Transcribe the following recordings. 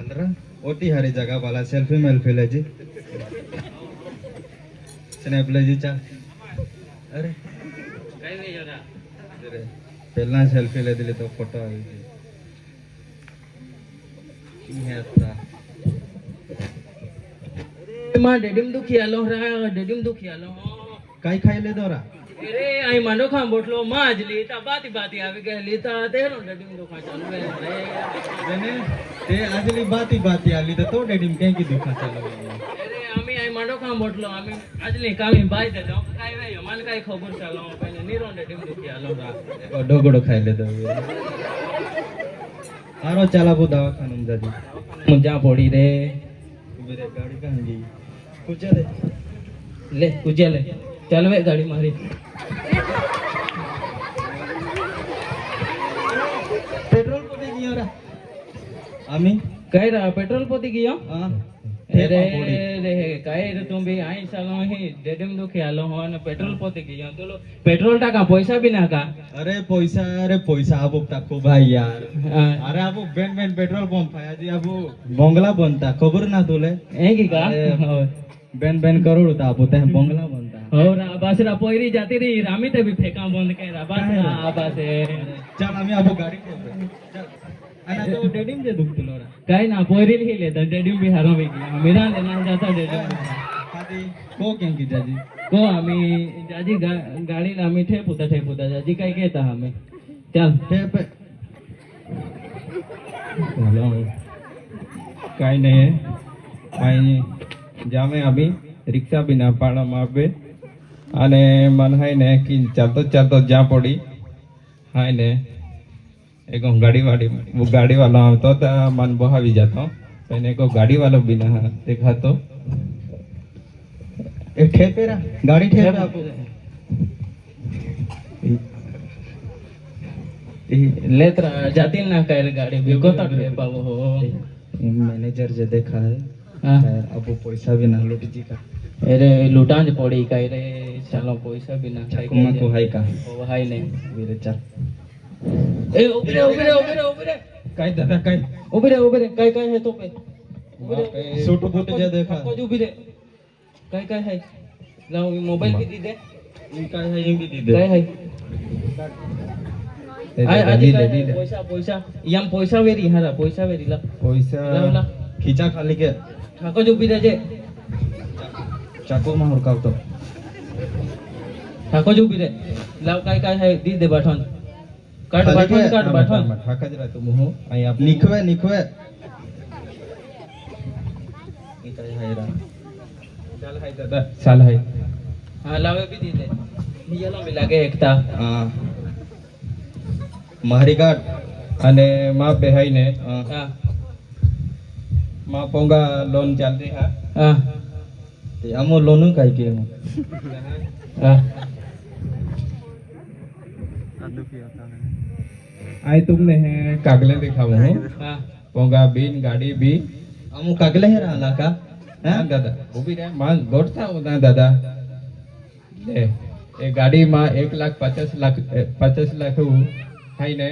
चल ओटी हरी जगह वाला सेल्फी मेल्फी ले जी स्नैप ले जी चल अरे કઈ નહીં જરા अरे पहला सेल्फी ले दिली तो फोटो आई थी ये था માં ડેડીમ દુખી આલો રા ડેડીમ દુખી આલો काई खाई ले दोरा અરે આઈ માનો ખામ બોટલો માં જ લીતા બાતી બાતી આવી ગઈ લીતા તેરો ડેડીમ દુખા ચાલુ રે मैंने ते आजली बाती आली तो डेडी में कहीं की दुखा चलो અરે અમે આઈ માનો ખામ બોટલો અમે આજલી કામી બાઈ દે તો કાઈ વેયો મને કાઈ ખબર ચાલો પહેલે નીરો ડેડીમ દુખી આલો રા डोगड़ो खाई ले दो आरो चला वो दवाखाना में जादी મુંજા પડી રે मेरे गाड़ी कहाँ गई पूछा दे લે કુજે લે ચાલ વે ગાડી મારી पेट्रोल पड़े गई और आमी કઈ રા પેટ્રોલ પોતી ગયો हाँ અરે રે કઈ રે તું બી આઈ ચાલો હી ડેડીમ દુખી આલો હો અને પેટ્રોલ પોતી ગયો તો પેટ્રોલ ટાકા પૈસા બી નાકા अरे पैसा अब ताको भाई यार अरे अब बेन पेट्रोल पंप है जी अब बंगला बनता खबर ना तुले એ કી કા बेन करोड़ था अब ते बंगला बनता हो रा बासरा पोयरी जाती रही रामी ते भी फेंका बंद के रा बासरा बासे चल आम्ही अब गाडी ठेवतो चल आणि तो डेडिंग दे दुख तुला काही ना पोयरी ही ले डेडिम भी हारो भी गया मेरा लेना जाता डेडिम खादी को कें की जाजी को आम्ही जाजी गाडी आम्ही ठेपुता जाजी काय घेता आम्ही चल ठेप हेलो काई नहीं है आई जामे अभी रिक्शा भी ना पाड़ा मापे आने मन है ने कि चालतो जा पड़ी हाय ने एक गाड़ी वाला तो मन बहावी जाता पहले को गाड़ी वाला बिना देखा तो एक ठेपेरा गाडी ठेप आप लेत्रा जाती ना काय गाडी बिको तक ले पावो हो मैनेजर जे देखा है हाँ अब पैसा भी ना लूट जी का अरे लुटा ज पड़ी काय रे चलो पैसा भी ना खाई कुमा को हाई का ओ हाय नहीं वीरे चल ए उबरे काई दादा काई उबरे काय है तो पे सूट बूट जे देखा को जो उबरे काय है लाओ मोबाइल भी दी दे इनका है ये भी दे काय है आज ले पैसा यम पैसा वेरी हारा पैसा वेरी ला पैसा ला खींचा खाली के ठाको जो उबरे जे चाकू में हुड़काव तो ठाको जो उबरे लाओ काय है दी दे बाठन काट बाठन ठाका जरा तुम हो आई आप निखवे इनका है रा चल है दादा चल है हां लावे भी दी दे ये लो मिला के एकता हां मारी गाट અને માં બેહાઈ ને हां માં પોંગા લોન ચાલતી હા हां ते अमो लोनु काय के हां आई तुमने है कागले दिखाओ हो हां पोंगा बीन गाड़ी भी अमो कागले है राला का हाँ दादा वो भी रहे मां गोठता होता दादा ले ये गाड़ी मां 1,50,00,000 है ने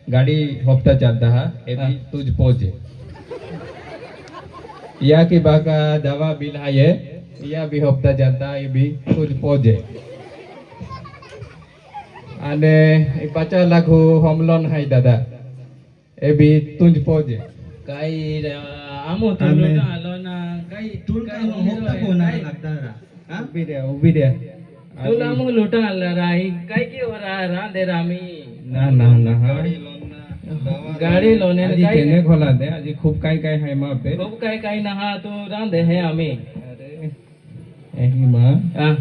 गाड़ी हफ्ता चलता है ये भी तुझ पहुंचे या की बाका दवा बिल है ये या भी हफ्ता चलता ये भी तुझ पहुंचे आने 50,00,000 होम लोन है दादा ये भी तुझ पहुंचे काय आमो तो लोटा आलो ना काय टूल का होता कोना लगता रा हां उभी रे तुला मग लोटा आला राही काय की वरा रांदे रामी ना ना ना गाड़ी लोन ना दवा गाडी लोने आजी काय चेने खोला दे आजी खूब काय है माँ पे खूप काय ना हा तो रांदे है आम्ही अरे यही माँ हां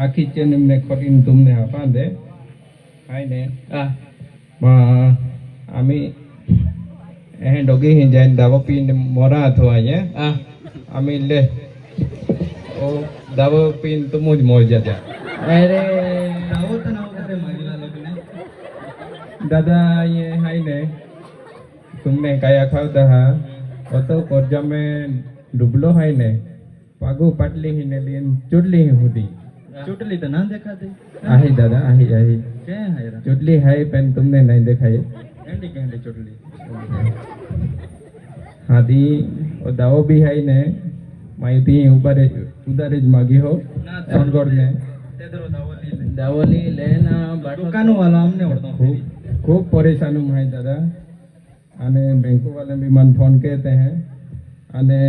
आखी चेन में खोटीन तुमने हापा दे हाय ने हां माँ आमी एहे डोगी ही जाइन दावा पीन मोरा अथवा ये हां आमी ले ओ दावा पीन तो मुझ मोर जाता अरे दावो तो ना करे महिला लोग ने दादा ये हाय ने तुमने काया खाव दहा ओ तो कर्जा में डुबलो हाय ने पागु पाटली ही ने लिन चुडली ही हुदी चुटली तो ना देखा दे आही दादा आही के है रा चुटली है पेन तुमने नहीं देखा है कैंडी चुटली हाथी और दावो भी है ने माहिती ऊपर उधर જ मागी हो सोनगढ़ ने दावली लेना दुकान वाला हमने ओढ़ता खूब खूब परेशान हूँ भाई दादा अने बैंको वाले भी मन फोन कहते हैं अने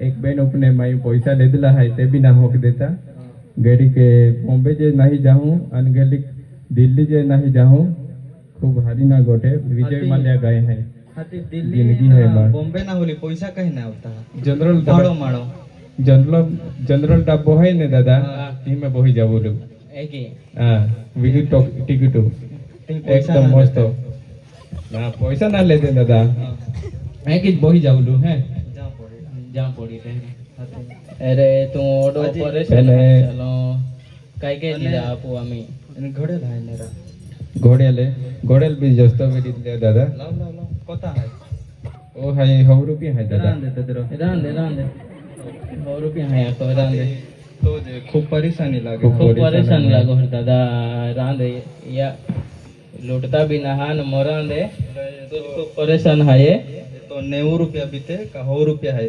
एक बेन अपने माई पैसा दे दिला है ते भी ना होक देता गेड़ी के बॉम्बे जे नहीं जाऊँ अन गेली दिल्ली जे नहीं जाऊँ खूब हारी ना गोटे विजय माल्या गए हैं हाथी जिंदगी दिल्ली है बात। बॉम्बे ना होली पैसा कहीं ना होता जनरल माड़ो माड़ो जनरल डब्बो है ने दादा ती में बोही जाबो लो एक ही हाँ विजिट टिकट एकदम मस्त ना पैसा ना लेते दादा एक ही बोही जाबो लो है जा पड़ी रे अरे तू ओडो परेशान पहले- चलो काय काय दिला आपू आम्ही घडे लाय नेरा घोडेल भी जस्तो भी दिले दादा लाव लाव लाव कोता है ओ है 100 रुपया है दादा रान दे तेरो रांदे 100 रुपया है तो रांदे तो जे खूप परेशानी लागे खूप खूप परेशान परेशान आहे. लागो हर दादा रांदे या लुटता भी ना हान मोरांदे तो खूप परेशान है तो 90 रुपया बीते का 100 रुपया है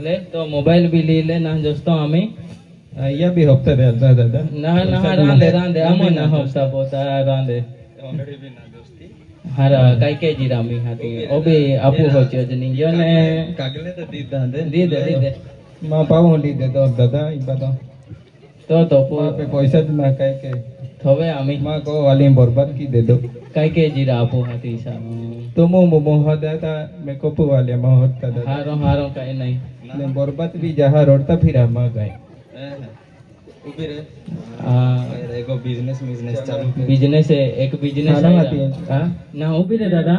ले तो मोबाईल बी लिहिले ना जस्तो आम्ही या भी हफ्ता दे दादा ना ना रांदे आम्ही ना हफ्ता पोता रांदे ऑलरेडी भी ना दोस्ती हारा काय काय जिरामी हाती ओबे आपू हो चजनी यो ने कागले तो दी दांदे दे मां पाव ली दे दो दादा ई बता तो मां पे पैसा ज ना कह के थवे आम्ही मां को वाली बर्बाद की दे दो काय काय जिरा आपू हाती सा तो मो दादा मैं को वाले मां होता दादा हारो काय नाही ने बर्बाद भी जहां रोडता फिरा मां गए उभी रे आ एगो बिजनेस चालू कर बिजनेस है एक बिजनेस हारा हाती है ना उभी रे दादा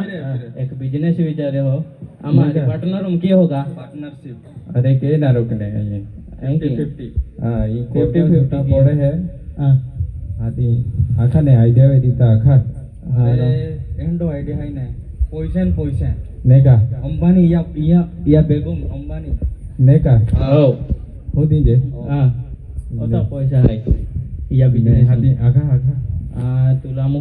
एक बिजनेस विचारे हो हमारे पार्टनर उनकी होगा पार्टनरशिप अरे के ना रोकने ये थैंक यू 50 हां ये 50-50 50 पड़े है हां हाथी आखा ने आइडिया वे दीता आखा अरे एंडो आयडिया है ना पैसा ने का अंबानी या बेगम अंबानी ने का हो हो दीजे हां ओता पैसा है तू या ने बिजनेस हाथी आखा आखा आ तुला मु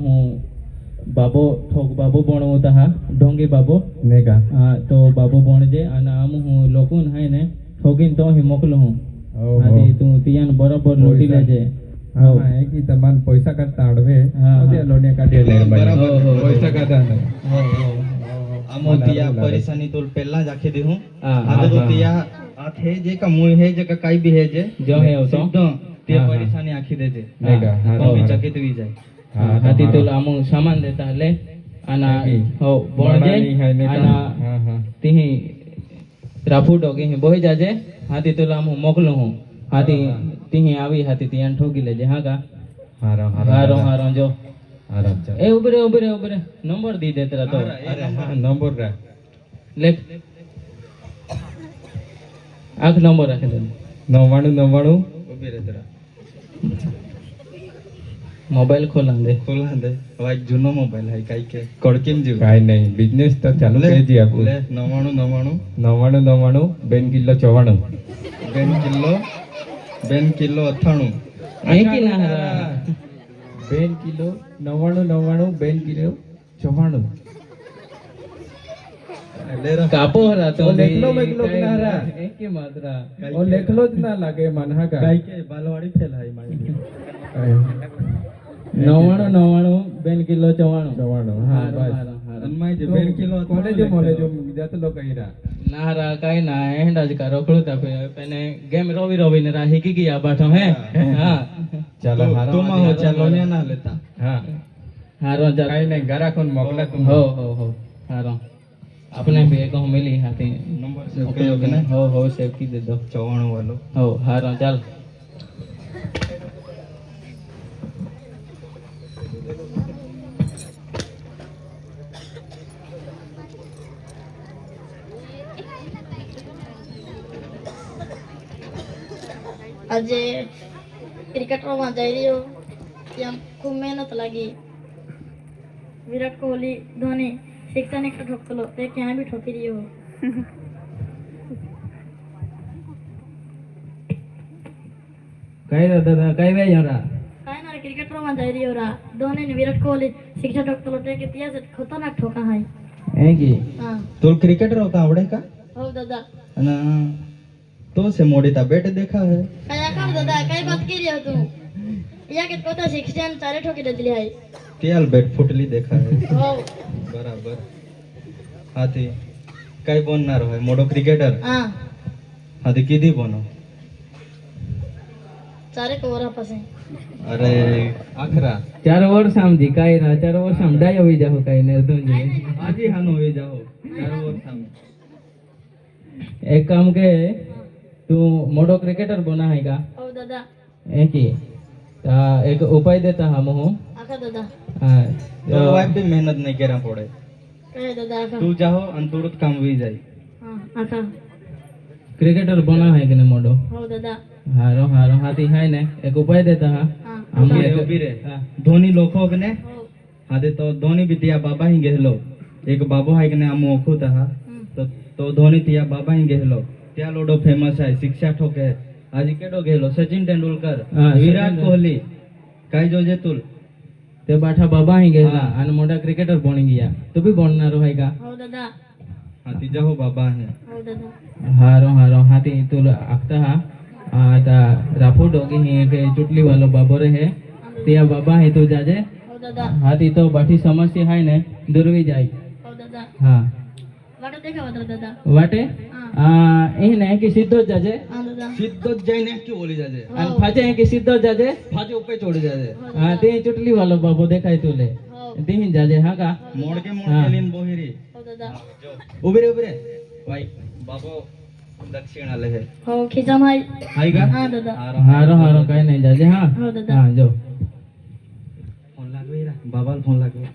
बाबो ठोक बाबो पण होता हा ढोंगी बाबो ने का हा तो बाबो बनजे અને આમ હું લોકોન હે ને ઠોકીને તો ही મોકલું હું ओहो આથી તું તિયાન બરાબર લૂટી पैसा. લેજે हाँ है कि तमान पैसा करता अड़वे हाँ, ओदे हाँ. लोने काढे ले बराबर. हो, हो, हो. पैसा करता ना હો હો આમો તિયા પરેશાની તો પહેલા જ આખી દેહું હા આજે તો હા તિયા આ થે જે का मुई है जे का काई भी है जे જો હે તો सीधो તે हाँ, हाँ. परेशानी आखी दे जे लेगा हाँ तो भी हाँ. चकित भी जाए हाँ, હાથી हाँ. તુલા આમ સામાન દેતા લે આના है कि? હો बड़ा बनजे नहीं है ने का આના हाँ हाँ तिही राफू डोगी ही बोही जाजे हाथी तुला હું મોકલું હું હાથી હા, હા. तिही આવી હાથી तियान ठोकी लेजे हाँ का हारो હારો હારો જો हारो चल ए उबरे नंबर दी दे तेरा तो अरे हाँ नंबर रा ले आख नंबर रख दे 99 उभी रे तेरा मोबाइल खोला दे खोला दे भाई जूनो मोबाइल है काई के कड़कीम जीव काई नहीं बिजनेस तो चालू ले कर दिया आपको ले 99 99 बेन किलो 94 બેન કિલો 98 एक ही ना हरा बेन किलो 99 बेन किलो 94 ले रा कापो हरा तो वो लिख लो, लिख लो कि ना हरा? एक ही मात्रा और लिख लो जना लगे मनहा का काई के बालवाड़ी फेल है माई 99 બેન કિલો 94 94 हाँ हारो बस हारो हारो અનમાઈ જે બેન કિલો कॉलेज बीजा तो लोग कही रहा ના હરા કાઈ ના હેંડા જ કારો ખળતા પેને गेम रोवी ने राही की गया बाठो है हां चलो हारो तुम हो चलो ने ना लेता हाँ हारो जा काई नहीं गरा कौन मोकला तुम हो हारो अपने भी एक मिली हाथी नंबर से कयो के ना हो सेव की दे दो 94 वालो हो हारो चल આજે ક્રિકેટ રમવા જઈ રહ્યો ત્યાં ખૂબ મહેનત લાગી વિરાટ કોહલી ધોની શિક્ષણ એક ઠોકલો તે ક્યાં બી ઠોકી રહ્યો કઈ દાદા કઈ વે યારા કાંઈ ના ક્રિકેટ રમવા જઈ રહ્યો રા ધોની ને વિરાટ કોહલી શિક્ષણ ઠોકલો તે કે ત્યાં ખતરનાક ઠોકા હાય है की तुला क्रिकेटर होता आवडे का हो दादा અને તો છે મોડી તા બેટ દેખા હે काय कर दादा काय बात केली हो तू या के कोता 16 चारे ठोकी दिली आहे તેલ બેટ ફૂટલી દેખા હે हो બરાબર હાથી કઈ બોનનાર હોય મોટો ક્રિકેટર हां હાથી કીધી બોનો चारे कोरा पासे અરે આખરા 4 વર્ષ સમજી કાઈ ના 4 વર્ષ સમડાય હોઈ જાઓ કાઈ ને તો આજી હાનો હોઈ જાઓ ચારો ઓર સામે एक काम के तू मोटो क्रिकेटर बना है का हो दादा एक ही एक उपाय देता हम हूँ आखा दादा તો વાઈફ બી મહેનત નહીં કર્યા પડે काय दादा आखा તું જાઓ અને તુરંત કામ વી જાય हां आखा क्रिकेटर बना है कि नहीं मोटो हो दादा हारो हारो हाथी है ने एक उपाय देता हाँ हां हम ઉભી રે, एक- ઉભી રે. हाँ, ધોની લોકો ને हो હાથે તો ધોની બી ત્યાં બાબા હી ગયેલો એક બાબો હાઈ ને આમ ઓખું તા તો ધોની ત્યાં બાબા હી ગયેલો ત્યાં લોડો ફેમસ है शिक्षा ठोके आज केडो गेलो सचिन तेंडुलकर हाँ, विराट सचिन कोहली काय जोजे तुल ते बाठा बाबा ही गेला हाँ. आणि मोठा क्रिकेटर बनी गया तू भी बनणार है का हो दादा हाथी जाहो बाबा है हो दादा हारो हारो हाथी तुला आखता हा आता राफो डोगी ही एक चुटली वालो बाबो रे है त्या बाबा है तू जाजे हो दादा हाथी तो बाठी समस्या है ने दुर्वी जाय हो दादा हाँ वाटा देखा वाटा दादा वाटे हां એ ને કે સીધો જ જાજે हां दादा સીધો જ જઈને કે બોલી જાજે અને ફાજે કે સીધો જ જાજે ફાજે ઉપર ચોડી જાજે હા તે ચુટલી વાલો બાબો દેખાય તુલે हो તે હિં જાજે હા કા મોડ કે મોડ हाँ. કેલીન બોહીરી हो दादा ઉભી રે ભાઈ બાબો દક્ષિણ આલે હે हो खिचा माई હાઈ કા हां दादा હારો હારો કઈ નહીં જાજે હા हो दादा હા જો ફોન લાગવે રા બાબાલ ફોન લાગવે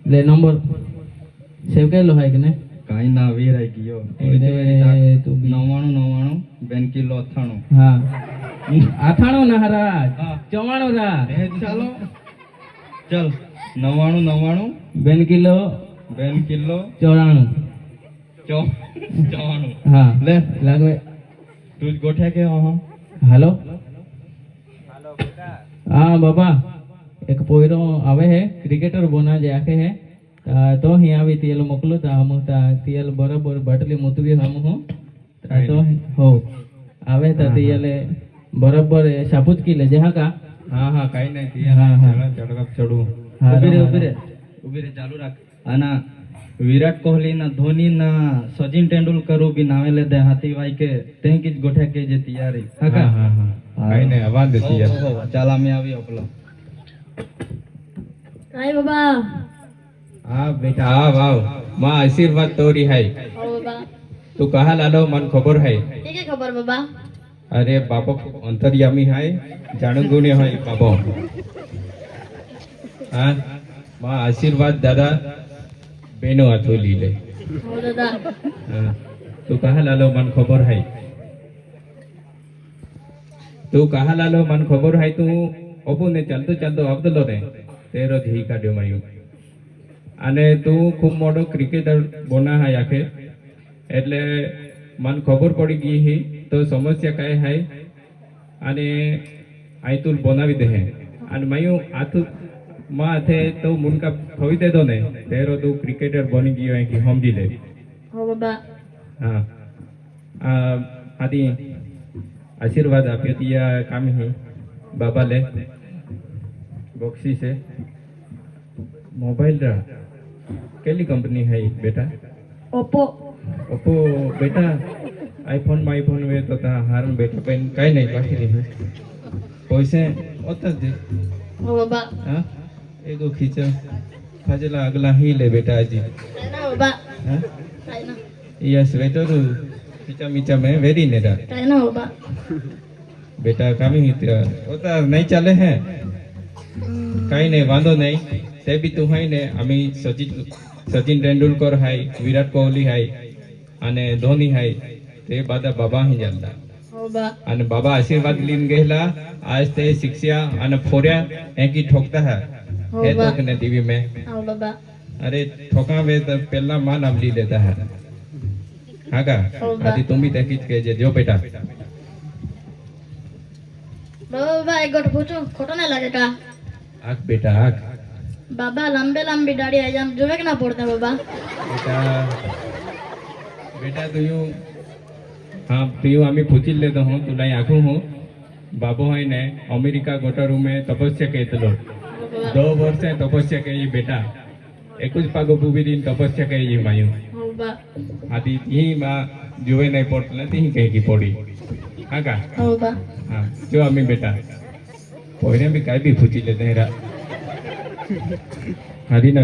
લે નંબર સેવ કરેલો હોય કે ને કાઈ ના વીરાઈ ગયો એ તું બી 99 બેન કિલો અથાણું હા આથાણો ના હરા હા. ચવાણો રા એ ચાલો ચલ 99 બેન કિલો બેન કિલો 94 ચોવાનું હા લે લાગવે તું જ ગોઠ્યા કે હા હાલો હા બાબા એક પોયરો આવે હે ક્રિકેટર બોના જે આખે હે તો અહીં આવી તેલ મોકલો તા હમ તા તેલ બરાબર બાટલી મૂતવી હમ હું તો હો આવે તા તેલે બરાબર સાબુત કી લેજે હા કા હા હા કઈ નહીં હા, હા. ચડવા ચડવું હારો, ઉભી રે હારો. ઉભી રે ચાલુ રાખ આના વિરાટ કોહલી ના ધોની ના સચિન તેંડુલકર બી નાવે લેદે હાથી વાઈ કે તેં કી જ ગોઠ્યા કે જે તૈયારી હા હા કા હા હા કઈ નહીં આવા દેતી યાર હો, ચાલ અમે આવી અપલો काय बाबा હા બેટા આવ આવ માં આશીર્વાદ તોરી હાય हो बाबा તું કહા લાલો મન ખબર હાય ठीक है खबर बाबा અરે બાપો અંતર્યામી હાય જાણુગુણી હોય બાપો હા માં આશીર્વાદ દાદા બેનો હાથો લી લે हो दादा હા તું કહા લાલો મન ખબર હાય તું કહા લાલો મન ખબર હાય તું ઓપુ ને ચાલતો ચાલતો આવતો રે તેરો ધી કાઢ્યો માયું અને તું ખૂબ મોટો ક્રિકેટર બોના હાય આખે એટલે મન ખબર પડી ગઈ હી તો સમસ્યા કાંઈ હાય અને આઈ તું બનાવી દે હે અને માયું આથું માં હાથે તો મુનકા ખવી દેતો ને તેરો તું ક્રિકેટર બની ગયો હે કે સમજી લે हो बाबा હા આ આથી આશીર્વાદ આપ્યો તી કામ હી બાબા લે બોક્સી છે મોબાઈલ રા કેલી કંપની है बेटा ओप्पो ओप्पो बेटा आईफोन में आईफोन में तो ता हार में बेटा पेन कहीं नहीं बाकी नहीं पैसे होता दे हो बाबा हाँ एगो खींचा फाजला अगला ही ले बेटा जी काय ना बाबा हाँ काय ना ये स्वेटर खींचा मीचा में वेरी नेरा काय ना बाबा बेटा काम ही तेरा होता नहीं चले हैं कहीं नहीं वांधो नहीं ते भी तू है ने अमी सचिन तेंडुलकर है विराट कोहली है અને ધોની है તે બધા બાબા ही जानता हो बाबा અને બાબા આશીર્વાદ લીન ગયેલા आज તે शिक्षा અને ફોર્યા એકી ठोकता है हो है तो बाबा ने टीवी में हो बाबा अरे ठोका वे तो पहला मां नाम ली लेता है हाँ का होगा। आदि तुम भी देखी के जो बेटा बाबा बाबा एक गोट पूछो खोटो नहीं लगेगा आख बेटा आख बाबा लंबे लंबी दाढ़ी है जम जुवे के ना पड़ते बाबा बेटा बेटा तुयू हाँ तुयू आम्ही पूछी लेतो हूँ तुला आखू हूँ बाबो है ने अमेरिका गोटा रूम में तपस्या केतलो 2 वर्ष तपस्या के बेटा एक पागो पूबी दिन तपस्या के मायू बाबा आदि ती मा जुवे नहीं पड़ता ती कहीं की पड़ी हाँ का बाबा हाँ जो आम्ही बेटा पोइने भी काय भी पूछी लेते हैं आदि